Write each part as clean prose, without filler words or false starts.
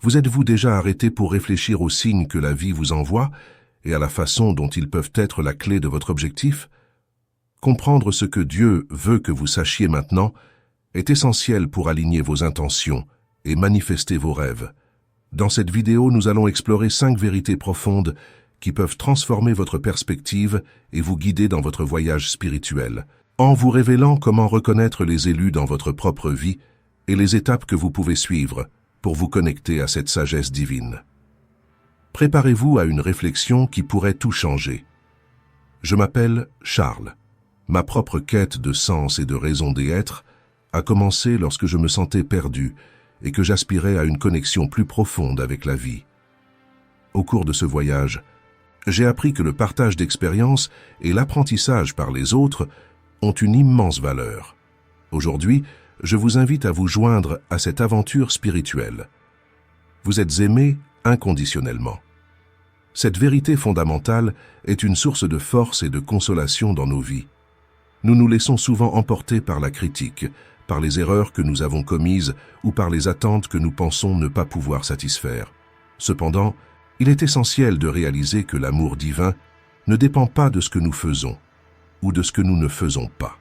Vous êtes-vous déjà arrêté pour réfléchir aux signes que la vie vous envoie et à la façon dont ils peuvent être la clé de votre objectif? Comprendre ce que Dieu veut que vous sachiez maintenant est essentiel pour aligner vos intentions et manifester vos rêves. Dans cette vidéo, nous allons explorer 5 vérités profondes qui peuvent transformer votre perspective et vous guider dans votre voyage spirituel, en vous révélant comment reconnaître les élus dans votre propre vie et les étapes que vous pouvez suivre pour vous connecter à cette sagesse divine. Préparez-vous à une réflexion qui pourrait tout changer. Je m'appelle Charles. Ma propre quête de sens et de raison d'être a commencé lorsque je me sentais perdu et que j'aspirais à une connexion plus profonde avec la vie. Au cours de ce voyage, j'ai appris que le partage d'expériences et l'apprentissage par les autres ont une immense valeur. Aujourd'hui, je vous invite à vous joindre à cette aventure spirituelle. Vous êtes aimé inconditionnellement. Cette vérité fondamentale est une source de force et de consolation dans nos vies. Nous nous laissons souvent emporter par la critique, par les erreurs que nous avons commises ou par les attentes que nous pensons ne pas pouvoir satisfaire. Cependant, il est essentiel de réaliser que l'amour divin ne dépend pas de ce que nous faisons ou de ce que nous ne faisons pas.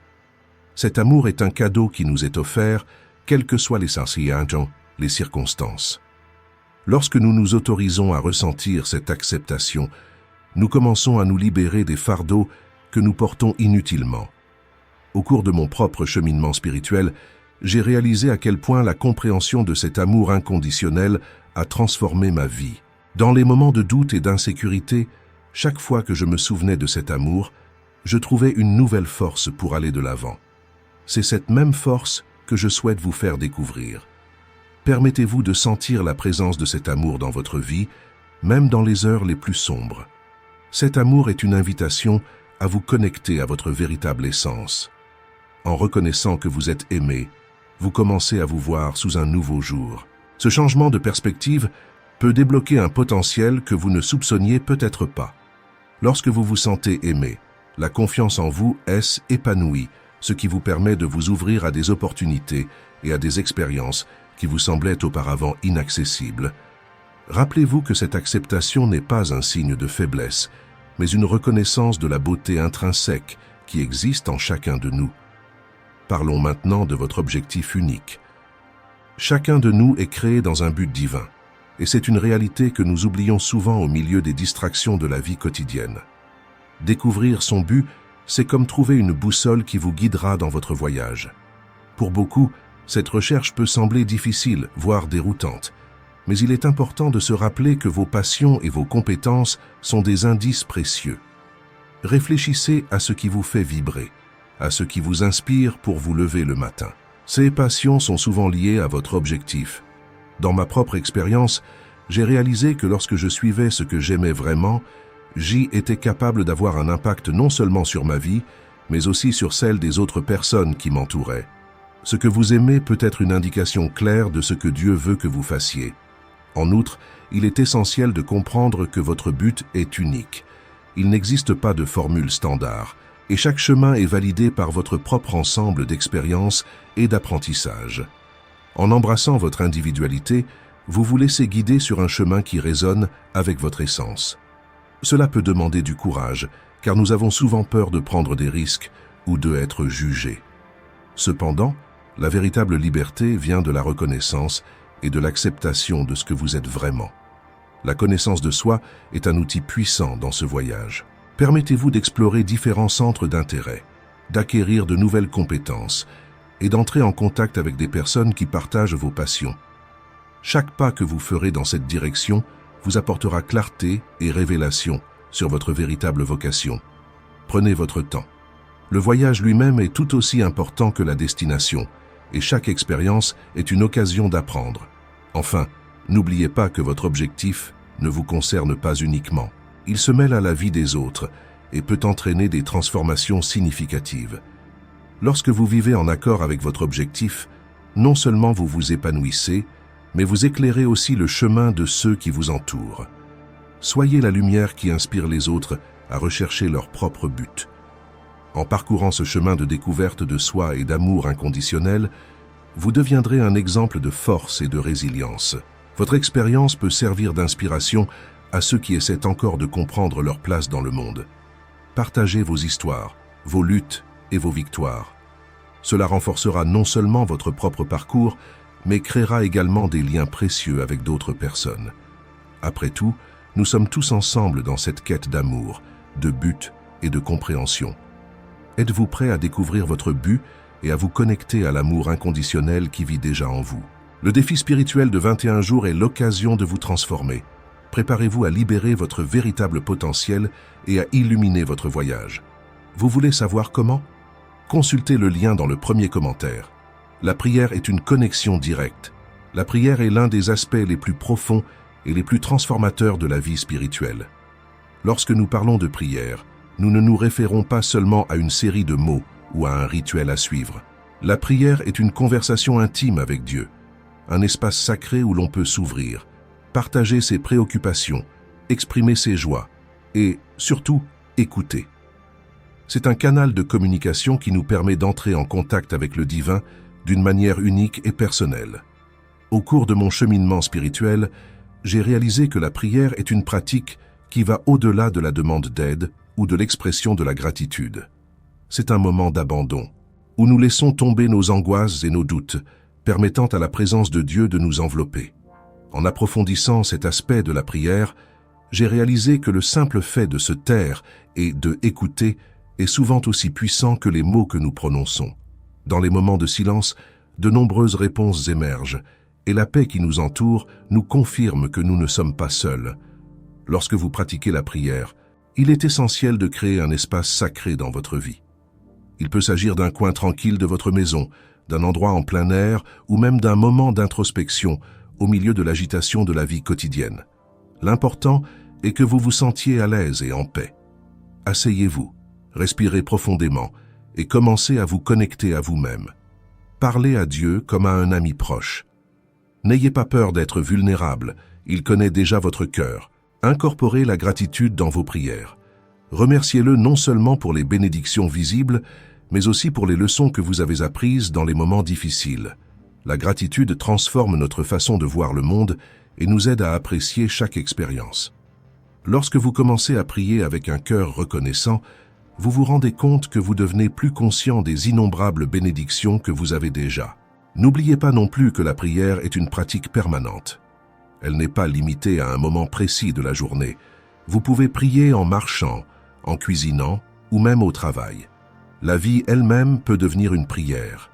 Cet amour est un cadeau qui nous est offert, quelles que soient les circonstances. Lorsque nous nous autorisons à ressentir cette acceptation, nous commençons à nous libérer des fardeaux que nous portons inutilement. Au cours de mon propre cheminement spirituel, j'ai réalisé à quel point la compréhension de cet amour inconditionnel a transformé ma vie. Dans les moments de doute et d'insécurité, chaque fois que je me souvenais de cet amour, je trouvais une nouvelle force pour aller de l'avant. C'est cette même force que je souhaite vous faire découvrir. Permettez-vous de sentir la présence de cet amour dans votre vie, même dans les heures les plus sombres. Cet amour est une invitation à vous connecter à votre véritable essence. En reconnaissant que vous êtes aimé, vous commencez à vous voir sous un nouveau jour. Ce changement de perspective peut débloquer un potentiel que vous ne soupçonniez peut-être pas. Lorsque vous vous sentez aimé, la confiance en vous est épanouie, ce qui vous permet de vous ouvrir à des opportunités et à des expériences qui vous semblaient auparavant inaccessibles. Rappelez-vous que cette acceptation n'est pas un signe de faiblesse, mais une reconnaissance de la beauté intrinsèque qui existe en chacun de nous. Parlons maintenant de votre objectif unique. Chacun de nous est créé dans un but divin, et c'est une réalité que nous oublions souvent au milieu des distractions de la vie quotidienne. Découvrir son but, c'est comme trouver une boussole qui vous guidera dans votre voyage. Pour beaucoup, cette recherche peut sembler difficile, voire déroutante, mais il est important de se rappeler que vos passions et vos compétences sont des indices précieux. Réfléchissez à ce qui vous fait vibrer, à ce qui vous inspire pour vous lever le matin. Ces passions sont souvent liées à votre objectif. Dans ma propre expérience, j'ai réalisé que lorsque je suivais ce que j'aimais vraiment, j'y étais capable d'avoir un impact non seulement sur ma vie, mais aussi sur celle des autres personnes qui m'entouraient. Ce que vous aimez peut être une indication claire de ce que Dieu veut que vous fassiez. En outre, il est essentiel de comprendre que votre but est unique. Il n'existe pas de formule standard, et chaque chemin est validé par votre propre ensemble d'expériences et d'apprentissages. En embrassant votre individualité, vous vous laissez guider sur un chemin qui résonne avec votre essence. Cela peut demander du courage, car nous avons souvent peur de prendre des risques ou de être jugés. Cependant, la véritable liberté vient de la reconnaissance et de l'acceptation de ce que vous êtes vraiment. La connaissance de soi est un outil puissant dans ce voyage. Permettez-vous d'explorer différents centres d'intérêt, d'acquérir de nouvelles compétences et d'entrer en contact avec des personnes qui partagent vos passions. Chaque pas que vous ferez dans cette direction vous apportera clarté et révélation sur votre véritable vocation. Prenez votre temps. Le voyage lui-même est tout aussi important que la destination, et chaque expérience est une occasion d'apprendre. Enfin, n'oubliez pas que votre objectif ne vous concerne pas uniquement. Il se mêle à la vie des autres et peut entraîner des transformations significatives. Lorsque vous vivez en accord avec votre objectif, non seulement vous vous épanouissez, mais vous éclairez aussi le chemin de ceux qui vous entourent. Soyez la lumière qui inspire les autres à rechercher leur propre but. En parcourant ce chemin de découverte de soi et d'amour inconditionnel, vous deviendrez un exemple de force et de résilience. Votre expérience peut servir d'inspiration à ceux qui essaient encore de comprendre leur place dans le monde. Partagez vos histoires, vos luttes et vos victoires. Cela renforcera non seulement votre propre parcours, mais créera également des liens précieux avec d'autres personnes. Après tout, nous sommes tous ensemble dans cette quête d'amour, de but et de compréhension. Êtes-vous prêt à découvrir votre but et à vous connecter à l'amour inconditionnel qui vit déjà en vous? Le défi spirituel de 21 jours est l'occasion de vous transformer. Préparez-vous à libérer votre véritable potentiel et à illuminer votre voyage. Vous voulez savoir comment? Consultez le lien dans le premier commentaire. La prière est une connexion directe. La prière est l'un des aspects les plus profonds et les plus transformateurs de la vie spirituelle. Lorsque nous parlons de prière, nous ne nous référons pas seulement à une série de mots ou à un rituel à suivre. La prière est une conversation intime avec Dieu, un espace sacré où l'on peut s'ouvrir, partager ses préoccupations, exprimer ses joies et, surtout, écouter. C'est un canal de communication qui nous permet d'entrer en contact avec le divin d'une manière unique et personnelle. Au cours de mon cheminement spirituel, j'ai réalisé que la prière est une pratique qui va au-delà de la demande d'aide ou de l'expression de la gratitude. C'est un moment d'abandon, où nous laissons tomber nos angoisses et nos doutes, permettant à la présence de Dieu de nous envelopper. En approfondissant cet aspect de la prière, j'ai réalisé que le simple fait de se taire et de écouter est souvent aussi puissant que les mots que nous prononçons. Dans les moments de silence, de nombreuses réponses émergent, et la paix qui nous entoure nous confirme que nous ne sommes pas seuls. Lorsque vous pratiquez la prière, il est essentiel de créer un espace sacré dans votre vie. Il peut s'agir d'un coin tranquille de votre maison, d'un endroit en plein air ou même d'un moment d'introspection au milieu de l'agitation de la vie quotidienne. L'important est que vous vous sentiez à l'aise et en paix. Asseyez-vous, respirez profondément et commencez à vous connecter à vous-même. Parlez à Dieu comme à un ami proche. N'ayez pas peur d'être vulnérable, il connaît déjà votre cœur. Incorporez la gratitude dans vos prières. Remerciez-le non seulement pour les bénédictions visibles, mais aussi pour les leçons que vous avez apprises dans les moments difficiles. La gratitude transforme notre façon de voir le monde et nous aide à apprécier chaque expérience. Lorsque vous commencez à prier avec un cœur reconnaissant, vous vous rendez compte que vous devenez plus conscient des innombrables bénédictions que vous avez déjà. N'oubliez pas non plus que la prière est une pratique permanente. Elle n'est pas limitée à un moment précis de la journée. Vous pouvez prier en marchant, en cuisinant ou même au travail. La vie elle-même peut devenir une prière.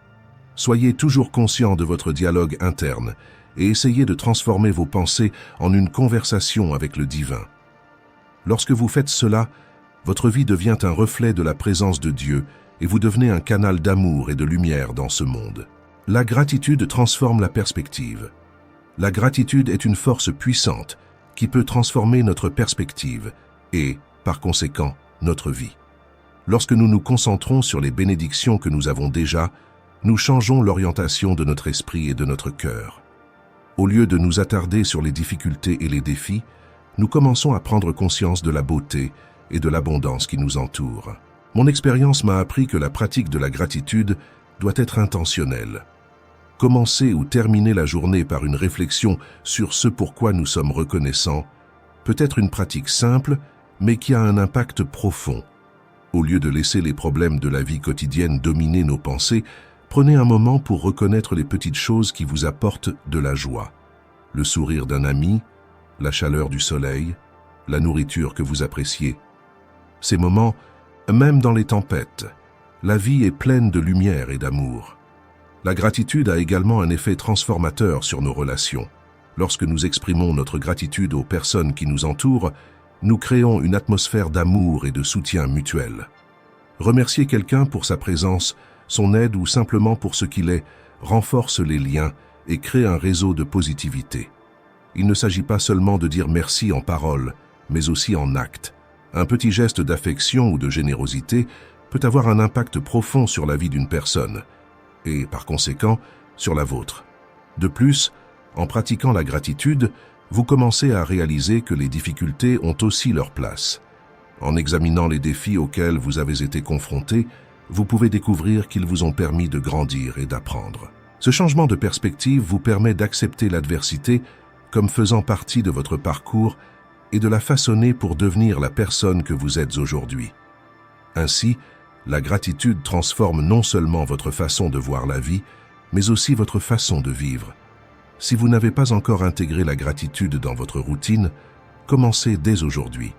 Soyez toujours conscient de votre dialogue interne et essayez de transformer vos pensées en une conversation avec le divin. Lorsque vous faites cela, votre vie devient un reflet de la présence de Dieu et vous devenez un canal d'amour et de lumière dans ce monde. La gratitude transforme la perspective. La gratitude est une force puissante qui peut transformer notre perspective et, par conséquent, notre vie. Lorsque nous nous concentrons sur les bénédictions que nous avons déjà, nous changeons l'orientation de notre esprit et de notre cœur. Au lieu de nous attarder sur les difficultés et les défis, nous commençons à prendre conscience de la beauté et de l'abondance qui nous entoure. Mon expérience m'a appris que la pratique de la gratitude doit être intentionnelle. Commencer ou terminer la journée par une réflexion sur ce pourquoi nous sommes reconnaissants peut être une pratique simple, mais qui a un impact profond. Au lieu de laisser les problèmes de la vie quotidienne dominer nos pensées, prenez un moment pour reconnaître les petites choses qui vous apportent de la joie. Le sourire d'un ami, la chaleur du soleil, la nourriture que vous appréciez. Ces moments, même dans les tempêtes, la vie est pleine de lumière et d'amour. La gratitude a également un effet transformateur sur nos relations. Lorsque nous exprimons notre gratitude aux personnes qui nous entourent, nous créons une atmosphère d'amour et de soutien mutuel. Remercier quelqu'un pour sa présence, son aide ou simplement pour ce qu'il est, renforce les liens et crée un réseau de positivité. Il ne s'agit pas seulement de dire merci en parole, mais aussi en acte. Un petit geste d'affection ou de générosité peut avoir un impact profond sur la vie d'une personne, et par conséquent, sur la vôtre. De plus, en pratiquant la gratitude, vous commencez à réaliser que les difficultés ont aussi leur place. En examinant les défis auxquels vous avez été confrontés, vous pouvez découvrir qu'ils vous ont permis de grandir et d'apprendre. Ce changement de perspective vous permet d'accepter l'adversité comme faisant partie de votre parcours et de la façonner pour devenir la personne que vous êtes aujourd'hui. Ainsi, la gratitude transforme non seulement votre façon de voir la vie, mais aussi votre façon de vivre. Si vous n'avez pas encore intégré la gratitude dans votre routine, commencez dès aujourd'hui.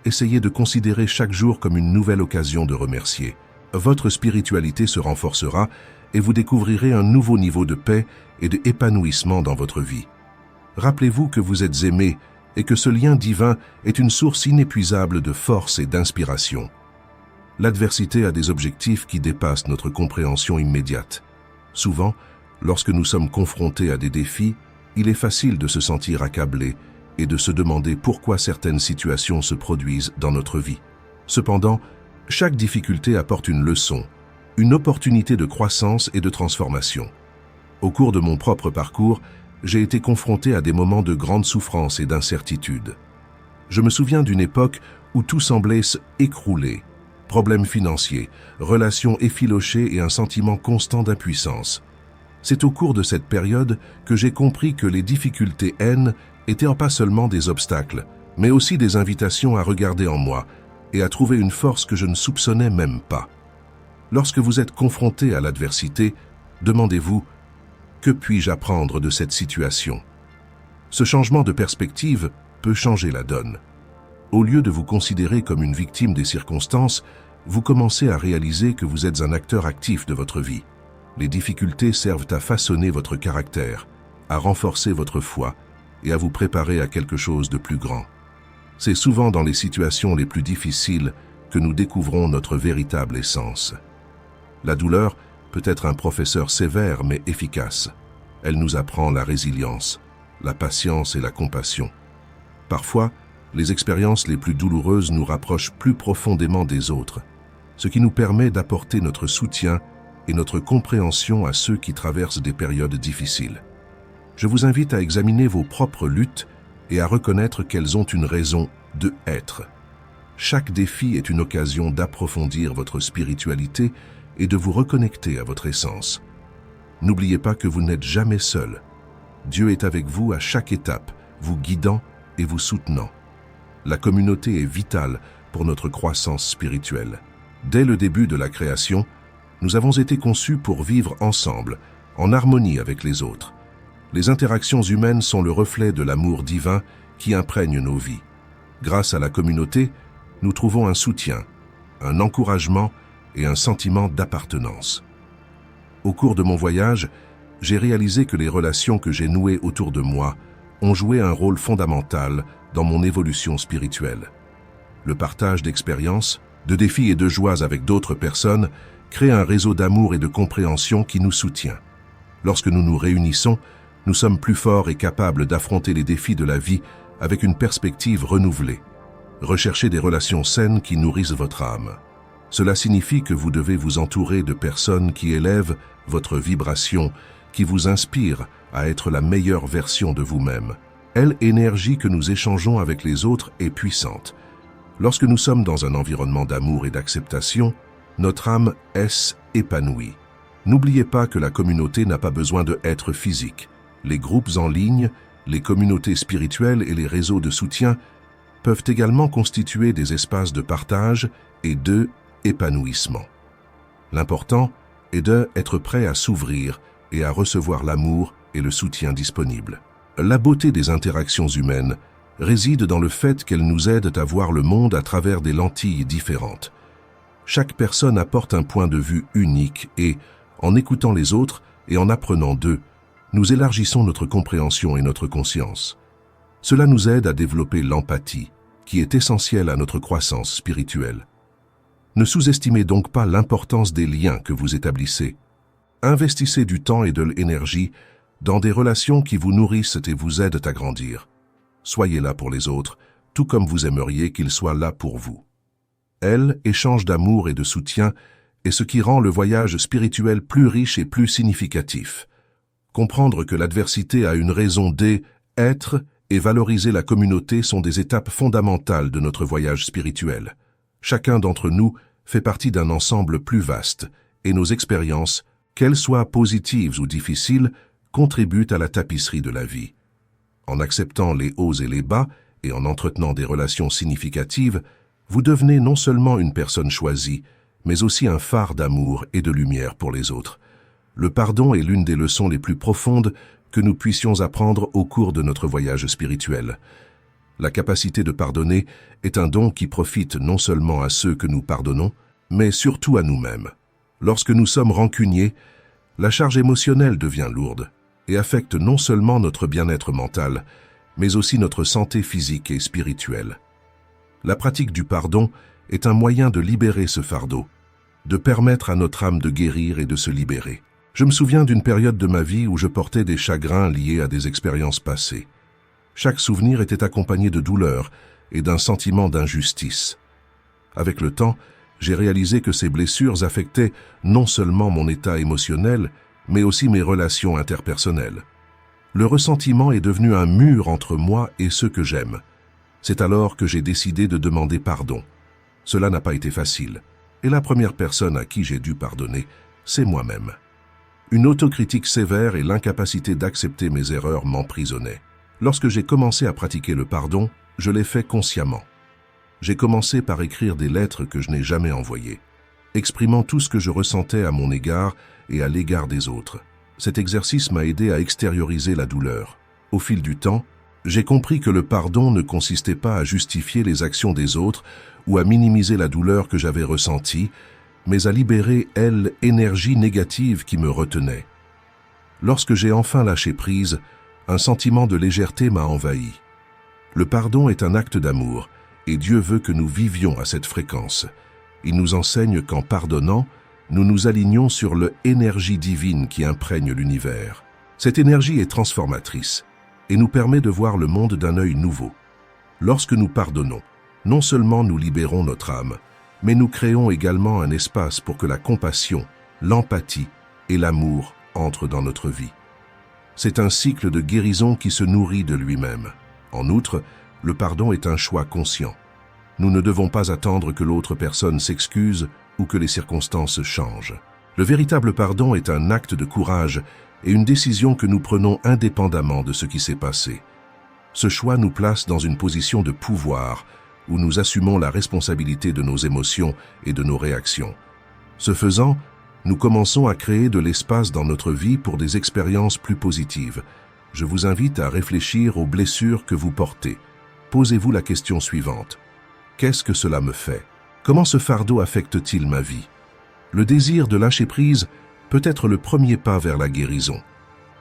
Essayez de considérer chaque jour comme une nouvelle occasion de remercier. Votre spiritualité se renforcera et vous découvrirez un nouveau niveau de paix et d'épanouissement dans votre vie. Rappelez-vous que vous êtes aimé et que ce lien divin est une source inépuisable de force et d'inspiration. L'adversité a des objectifs qui dépassent notre compréhension immédiate. Souvent, lorsque nous sommes confrontés à des défis, il est facile de se sentir accablé et de se demander pourquoi certaines situations se produisent dans notre vie. Cependant, chaque difficulté apporte une leçon, une opportunité de croissance et de transformation. Au cours de mon propre parcours, j'ai été confronté à des moments de grande souffrance et d'incertitude. Je me souviens d'une époque où tout semblait s'écrouler. Problèmes financiers, relations effilochées et un sentiment constant d'impuissance. C'est au cours de cette période que j'ai compris que les difficultés étaient pas seulement des obstacles, mais aussi des invitations à regarder en moi et à trouver une force que je ne soupçonnais même pas. Lorsque vous êtes confronté à l'adversité, demandez-vous « Que puis-je apprendre de cette situation ?» Ce changement de perspective peut changer la donne. Au lieu de vous considérer comme une victime des circonstances, vous commencez à réaliser que vous êtes un acteur actif de votre vie. Les difficultés servent à façonner votre caractère, à renforcer votre foi et à vous préparer à quelque chose de plus grand. C'est souvent dans les situations les plus difficiles que nous découvrons notre véritable essence. La douleur peut être un professeur sévère mais efficace. Elle nous apprend la résilience, la patience et la compassion. Parfois, les expériences les plus douloureuses nous rapprochent plus profondément des autres, ce qui nous permet d'apporter notre soutien et notre compréhension à ceux qui traversent des périodes difficiles. Je vous invite à examiner vos propres luttes et à reconnaître qu'elles ont une raison d'être. Chaque défi est une occasion d'approfondir votre spiritualité et de vous reconnecter à votre essence. N'oubliez pas que vous n'êtes jamais seul. Dieu est avec vous à chaque étape, vous guidant et vous soutenant. La communauté est vitale pour notre croissance spirituelle. Dès le début de la création, nous avons été conçus pour vivre ensemble, en harmonie avec les autres. Les interactions humaines sont le reflet de l'amour divin qui imprègne nos vies. Grâce à la communauté, nous trouvons un soutien, un encouragement et un sentiment d'appartenance. Au cours de mon voyage, j'ai réalisé que les relations que j'ai nouées autour de moi ont joué un rôle fondamental dans mon évolution spirituelle. Le partage d'expériences, de défis et de joies avec d'autres personnes crée un réseau d'amour et de compréhension qui nous soutient. Lorsque nous nous réunissons, nous sommes plus forts et capables d'affronter les défis de la vie avec une perspective renouvelée. Recherchez des relations saines qui nourrissent votre âme. Cela signifie que vous devez vous entourer de personnes qui élèvent votre vibration, qui vous inspirent à être la meilleure version de vous-même. L'énergie que nous échangeons avec les autres est puissante. Lorsque nous sommes dans un environnement d'amour et d'acceptation, notre âme est épanouie. N'oubliez pas que la communauté n'a pas besoin d'être physique. Les groupes en ligne, les communautés spirituelles et les réseaux de soutien peuvent également constituer des espaces de partage et d'épanouissement. L'important est d'être prêt à s'ouvrir et à recevoir l'amour et le soutien disponible. La beauté des interactions humaines réside dans le fait qu'elles nous aident à voir le monde à travers des lentilles différentes. Chaque personne apporte un point de vue unique et, en écoutant les autres et en apprenant d'eux, nous élargissons notre compréhension et notre conscience. Cela nous aide à développer l'empathie, qui est essentielle à notre croissance spirituelle. Ne sous-estimez donc pas l'importance des liens que vous établissez. Investissez du temps et de l'énergie dans des relations qui vous nourrissent et vous aident à grandir. Soyez là pour les autres, tout comme vous aimeriez qu'ils soient là pour vous. Échange d'amour et de soutien est ce qui rend le voyage spirituel plus riche et plus significatif. Comprendre que l'adversité a une raison d'être et valoriser la communauté sont des étapes fondamentales de notre voyage spirituel. Chacun d'entre nous fait partie d'un ensemble plus vaste et nos expériences, qu'elles soient positives ou difficiles, contribuent à la tapisserie de la vie. En acceptant les hauts et les bas et en entretenant des relations significatives, vous devenez non seulement une personne choisie, mais aussi un phare d'amour et de lumière pour les autres. Le pardon est l'une des leçons les plus profondes que nous puissions apprendre au cours de notre voyage spirituel. La capacité de pardonner est un don qui profite non seulement à ceux que nous pardonnons, mais surtout à nous-mêmes. Lorsque nous sommes rancuniers, la charge émotionnelle devient lourde et affecte non seulement notre bien-être mental, mais aussi notre santé physique et spirituelle. La pratique du pardon est un moyen de libérer ce fardeau, de permettre à notre âme de guérir et de se libérer. Je me souviens d'une période de ma vie où je portais des chagrins liés à des expériences passées. Chaque souvenir était accompagné de douleur et d'un sentiment d'injustice. Avec le temps, j'ai réalisé que ces blessures affectaient non seulement mon état émotionnel, mais aussi mes relations interpersonnelles. Le ressentiment est devenu un mur entre moi et ceux que j'aime. C'est alors que j'ai décidé de demander pardon. Cela n'a pas été facile, et la première personne à qui j'ai dû pardonner, c'est moi-même. Une autocritique sévère et l'incapacité d'accepter mes erreurs m'emprisonnaient. Lorsque j'ai commencé à pratiquer le pardon, je l'ai fait consciemment. J'ai commencé par écrire des lettres que je n'ai jamais envoyées, exprimant tout ce que je ressentais à mon égard et à l'égard des autres. Cet exercice m'a aidé à extérioriser la douleur. Au fil du temps, j'ai compris que le pardon ne consistait pas à justifier les actions des autres ou à minimiser la douleur que j'avais ressentie, mais à libérer, l'énergie négative qui me retenait. Lorsque j'ai enfin lâché prise, un sentiment de légèreté m'a envahi. Le pardon est un acte d'amour, et Dieu veut que nous vivions à cette fréquence. Il nous enseigne qu'en pardonnant, nous nous alignons sur l'énergie divine qui imprègne l'univers. Cette énergie est transformatrice et nous permet de voir le monde d'un œil nouveau. Lorsque nous pardonnons, non seulement nous libérons notre âme, mais nous créons également un espace pour que la compassion, l'empathie et l'amour entrent dans notre vie. C'est un cycle de guérison qui se nourrit de lui-même. En outre, le pardon est un choix conscient. Nous ne devons pas attendre que l'autre personne s'excuse ou que les circonstances changent. Le véritable pardon est un acte de courage et une décision que nous prenons indépendamment de ce qui s'est passé. Ce choix nous place dans une position de pouvoir où nous assumons la responsabilité de nos émotions et de nos réactions. Ce faisant, nous commençons à créer de l'espace dans notre vie pour des expériences plus positives. Je vous invite à réfléchir aux blessures que vous portez. Posez-vous la question suivante. Qu'est-ce que cela me fait? Comment ce fardeau affecte-t-il ma vie? Le désir de lâcher prise peut être le premier pas vers la guérison.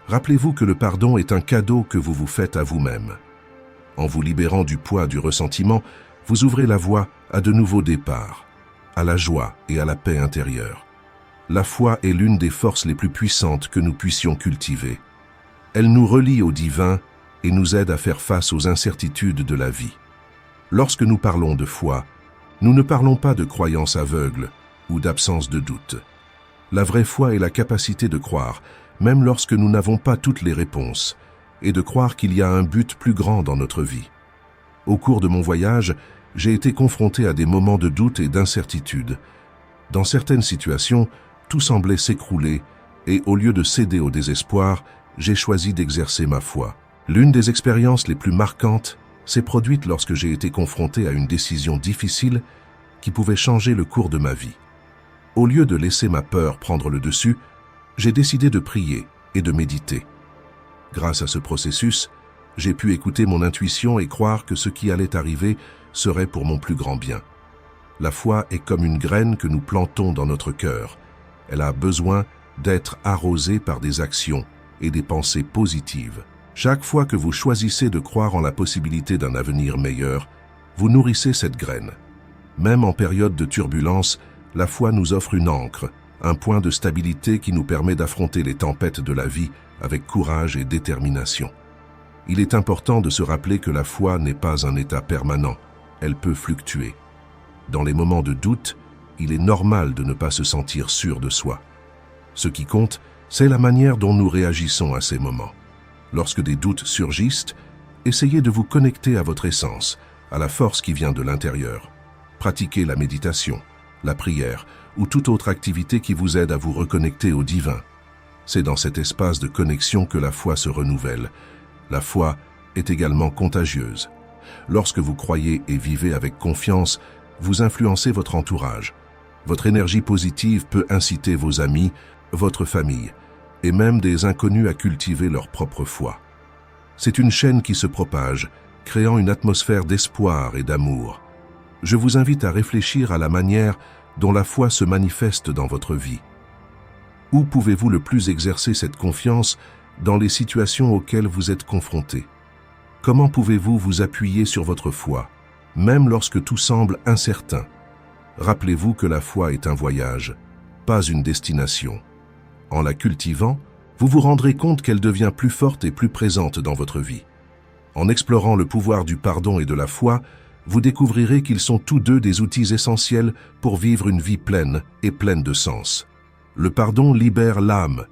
Rappelez-vous que le pardon est un cadeau que vous vous faites à vous-même. En vous libérant du poids du ressentiment, vous ouvrez la voie à de nouveaux départs, à la joie et à la paix intérieure. La foi est l'une des forces les plus puissantes que nous puissions cultiver. Elle nous relie au divin et nous aide à faire face aux incertitudes de la vie. Lorsque nous parlons de foi, nous ne parlons pas de croyance aveugle ou d'absence de doute. La vraie foi est la capacité de croire, même lorsque nous n'avons pas toutes les réponses, et de croire qu'il y a un but plus grand dans notre vie. Au cours de mon voyage, j'ai été confronté à des moments de doute et d'incertitude. Dans certaines situations, tout semblait s'écrouler, et au lieu de céder au désespoir, j'ai choisi d'exercer ma foi. L'une des expériences les plus marquantes s'est produite lorsque j'ai été confronté à une décision difficile qui pouvait changer le cours de ma vie. Au lieu de laisser ma peur prendre le dessus, j'ai décidé de prier et de méditer. Grâce à ce processus, j'ai pu écouter mon intuition et croire que ce qui allait arriver serait pour mon plus grand bien. La foi est comme une graine que nous plantons dans notre cœur. Elle a besoin d'être arrosée par des actions et des pensées positives. Chaque fois que vous choisissez de croire en la possibilité d'un avenir meilleur, vous nourrissez cette graine. Même en période de turbulence, la foi nous offre une ancre, un point de stabilité qui nous permet d'affronter les tempêtes de la vie avec courage et détermination. Il est important de se rappeler que la foi n'est pas un état permanent, elle peut fluctuer. Dans les moments de doute, il est normal de ne pas se sentir sûr de soi. Ce qui compte, c'est la manière dont nous réagissons à ces moments. Lorsque des doutes surgissent, essayez de vous connecter à votre essence, à la force qui vient de l'intérieur. Pratiquez la méditation, la prière ou toute autre activité qui vous aide à vous reconnecter au divin. C'est dans cet espace de connexion que la foi se renouvelle. La foi est également contagieuse. Lorsque vous croyez et vivez avec confiance, vous influencez votre entourage. Votre énergie positive peut inciter vos amis, votre famille, et même des inconnus à cultiver leur propre foi. C'est une chaîne qui se propage, créant une atmosphère d'espoir et d'amour. Je vous invite à réfléchir à la manière dont la foi se manifeste dans votre vie. Où pouvez-vous le plus exercer cette confiance dans les situations auxquelles vous êtes confrontés? Comment pouvez-vous vous appuyer sur votre foi, même lorsque tout semble incertain? Rappelez-vous que la foi est un voyage, pas une destination. En la cultivant, vous vous rendrez compte qu'elle devient plus forte et plus présente dans votre vie. En explorant le pouvoir du pardon et de la foi, vous découvrirez qu'ils sont tous deux des outils essentiels pour vivre une vie pleine et pleine de sens. Le pardon libère l'âme,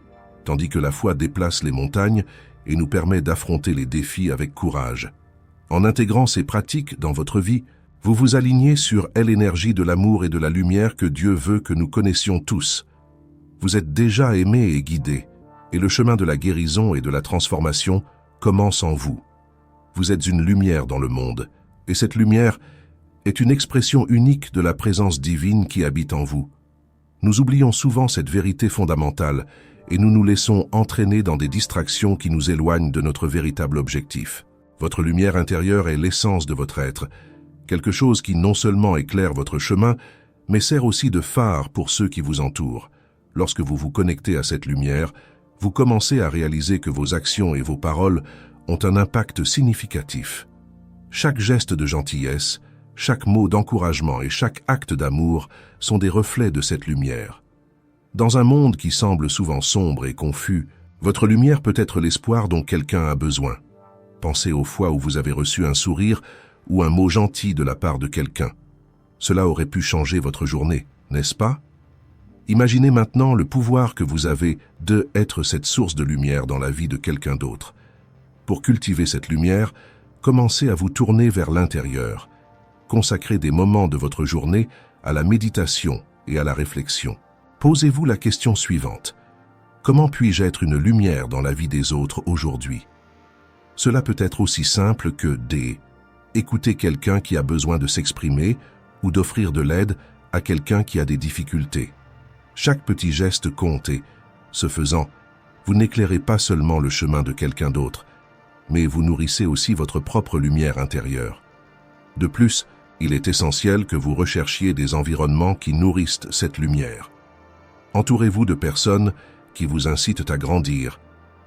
tandis que la foi déplace les montagnes et nous permet d'affronter les défis avec courage. En intégrant ces pratiques dans votre vie, vous vous alignez sur l'énergie de l'amour et de la lumière que Dieu veut que nous connaissions tous. Vous êtes déjà aimés et guidés, et le chemin de la guérison et de la transformation commence en vous. Vous êtes une lumière dans le monde, et cette lumière est une expression unique de la présence divine qui habite en vous. Nous oublions souvent cette vérité fondamentale et nous nous laissons entraîner dans des distractions qui nous éloignent de notre véritable objectif. Votre lumière intérieure est l'essence de votre être, quelque chose qui non seulement éclaire votre chemin, mais sert aussi de phare pour ceux qui vous entourent. Lorsque vous vous connectez à cette lumière, vous commencez à réaliser que vos actions et vos paroles ont un impact significatif. Chaque geste de gentillesse, chaque mot d'encouragement et chaque acte d'amour sont des reflets de cette lumière. Dans un monde qui semble souvent sombre et confus, votre lumière peut être l'espoir dont quelqu'un a besoin. Pensez aux fois où vous avez reçu un sourire ou un mot gentil de la part de quelqu'un. Cela aurait pu changer votre journée, n'est-ce pas? Imaginez maintenant le pouvoir que vous avez de être cette source de lumière dans la vie de quelqu'un d'autre. Pour cultiver cette lumière, commencez à vous tourner vers l'intérieur. Consacrez des moments de votre journée à la méditation et à la réflexion. Posez-vous la question suivante. Comment puis-je être une lumière dans la vie des autres aujourd'hui? Cela peut être aussi simple que écouter quelqu'un qui a besoin de s'exprimer ou d'offrir de l'aide à quelqu'un qui a des difficultés. Chaque petit geste compte et, ce faisant, vous n'éclairez pas seulement le chemin de quelqu'un d'autre, mais vous nourrissez aussi votre propre lumière intérieure. De plus, il est essentiel que vous recherchiez des environnements qui nourrissent cette lumière. Entourez-vous de personnes qui vous incitent à grandir,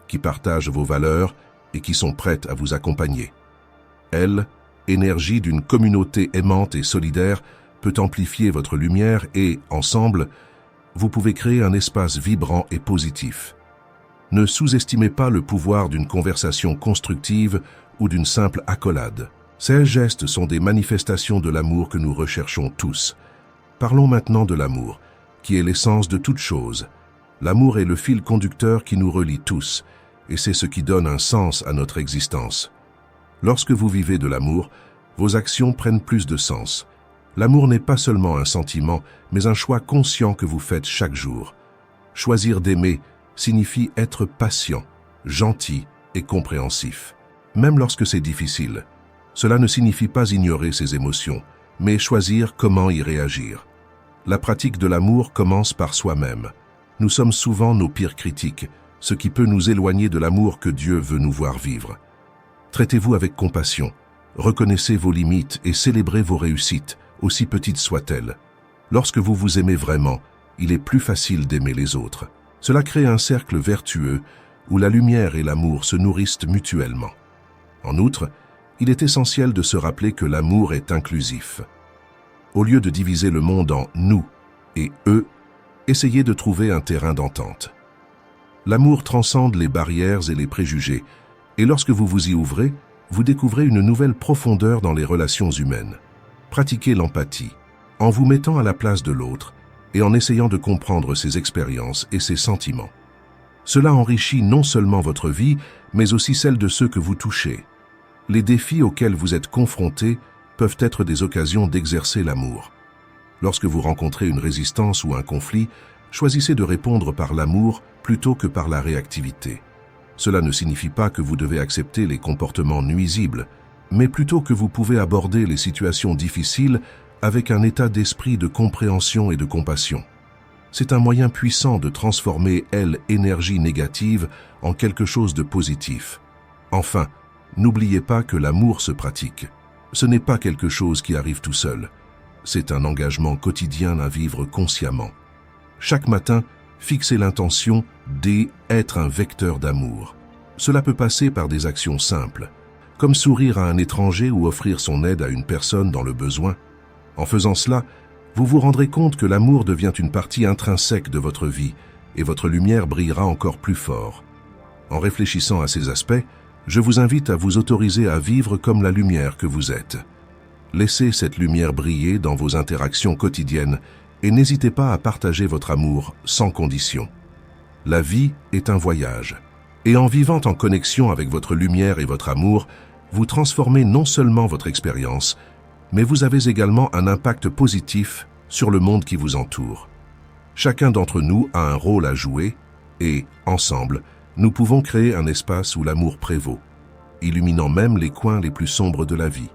qui partagent vos valeurs et qui sont prêtes à vous accompagner. L'énergie d'une communauté aimante et solidaire peut amplifier votre lumière et, ensemble, vous pouvez créer un espace vibrant et positif. Ne sous-estimez pas le pouvoir d'une conversation constructive ou d'une simple accolade. Ces gestes sont des manifestations de l'amour que nous recherchons tous. Parlons maintenant de l'amour, qui est l'essence de toute chose. L'amour est le fil conducteur qui nous relie tous, et c'est ce qui donne un sens à notre existence. Lorsque vous vivez de l'amour, vos actions prennent plus de sens. L'amour n'est pas seulement un sentiment, mais un choix conscient que vous faites chaque jour. Choisir d'aimer signifie être patient, gentil et compréhensif. Même lorsque c'est difficile, cela ne signifie pas ignorer ses émotions, mais choisir comment y réagir. La pratique de l'amour commence par soi-même. Nous sommes souvent nos pires critiques, ce qui peut nous éloigner de l'amour que Dieu veut nous voir vivre. Traitez-vous avec compassion, reconnaissez vos limites et célébrez vos réussites, aussi petites soient-elles. Lorsque vous vous aimez vraiment, il est plus facile d'aimer les autres. Cela crée un cercle vertueux où la lumière et l'amour se nourrissent mutuellement. En outre, il est essentiel de se rappeler que l'amour est inclusif. Au lieu de diviser le monde en « nous » et « eux », essayez de trouver un terrain d'entente. L'amour transcende les barrières et les préjugés, et lorsque vous vous y ouvrez, vous découvrez une nouvelle profondeur dans les relations humaines. Pratiquez l'empathie, en vous mettant à la place de l'autre et en essayant de comprendre ses expériences et ses sentiments. Cela enrichit non seulement votre vie, mais aussi celle de ceux que vous touchez. Les défis auxquels vous êtes confrontés peuvent être des occasions d'exercer l'amour. Lorsque vous rencontrez une résistance ou un conflit, choisissez de répondre par l'amour plutôt que par la réactivité. Cela ne signifie pas que vous devez accepter les comportements nuisibles, mais plutôt que vous pouvez aborder les situations difficiles avec un état d'esprit de compréhension et de compassion. C'est un moyen puissant de transformer l'énergie négative en quelque chose de positif. Enfin, n'oubliez pas que l'amour se pratique. Ce n'est pas quelque chose qui arrive tout seul. C'est un engagement quotidien à vivre consciemment. Chaque matin, fixez l'intention d'être un vecteur d'amour. Cela peut passer par des actions simples, comme sourire à un étranger ou offrir son aide à une personne dans le besoin. En faisant cela, vous vous rendrez compte que l'amour devient une partie intrinsèque de votre vie et votre lumière brillera encore plus fort. En réfléchissant à ces aspects, je vous invite à vous autoriser à vivre comme la lumière que vous êtes. Laissez cette lumière briller dans vos interactions quotidiennes et n'hésitez pas à partager votre amour sans condition. La vie est un voyage, et en vivant en connexion avec votre lumière et votre amour, vous transformez non seulement votre expérience, mais vous avez également un impact positif sur le monde qui vous entoure. Chacun d'entre nous a un rôle à jouer et, ensemble, nous pouvons créer un espace où l'amour prévaut, illuminant même les coins les plus sombres de la vie.